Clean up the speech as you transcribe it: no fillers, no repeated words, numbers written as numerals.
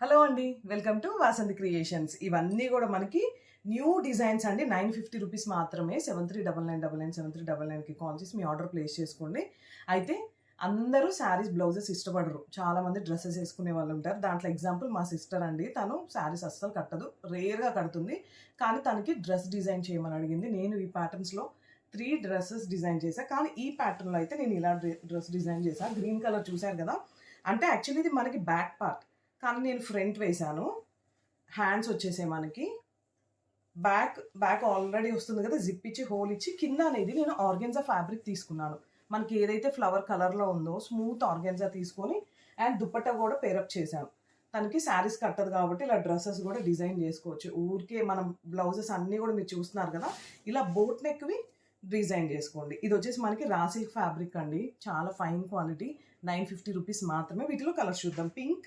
Hello అండి, welcome to Vasanthi creations. ఇవన్నీ కూడా మనకి న్యూ డిజైన్స్ అండి. 950 రూపీస్ మాత్రమే. 7399 కాల్ చేసి మీ ఆర్డర్ ప్లేస్ చేసుకోండి. అయితే అందరూ శారీస్ బ్లౌజెస్ ఇష్టపడరు. చాలామంది డ్రెస్సెస్ వేసుకునే వాళ్ళు ఉంటారు. దాంట్లో ఎగ్జాంపుల్ మా సిస్టర్ అండి. తను శారీస్ అస్సలు కట్టదు, రేర్గా కడుతుంది. కానీ తనకి డ్రెస్ డిజైన్ చేయమని అడిగింది. నేను ఈ ప్యాటర్న్స్లో 3 డ్రెస్సెస్ డిజైన్ చేశాను. కానీ ఈ ప్యాటర్న్లో అయితే నేను ఇలా డ్రెస్ డిజైన్ చేశాను. గ్రీన్ కలర్ చూశారు కదా. అంటే యాక్చువల్లీ ఇది మనకి బ్యాక్ పార్ట్, కానీ నేను ఫ్రంట్ వేసాను. హ్యాండ్స్ వచ్చేసే మనకి బ్యాక్ ఆల్రెడీ వస్తుంది కదా, జిప్ ఇచ్చి హోల్ ఇచ్చి కింద అనేది నేను ఆర్గెన్జా ఫ్యాబ్రిక్ తీసుకున్నాను. మనకి ఏదైతే ఫ్లవర్ కలర్లో ఉందో స్మూత్ ఆర్గెన్జా తీసుకొని అండ్ దుపట్టా కూడా పేరప్ చేశాను. తనకి శారీస్ కట్టదు కాబట్టి ఇలా డ్రెస్సెస్ కూడా డిజైన్ చేసుకోవచ్చు. ఊరికే మనం బ్లౌజెస్ అన్నీ కూడా మీరు చూస్తున్నారు కదా, ఇలా బోట్ నెక్వి డిజైన్ చేసుకోండి. ఇది వచ్చేసి మనకి రా సిల్క్ ఫ్యాబ్రిక్ అండి, చాలా ఫైన్ క్వాలిటీ. 950 రూపీస్ మాత్రమే. వీటిలో కలర్స్ చూద్దాం. పింక్,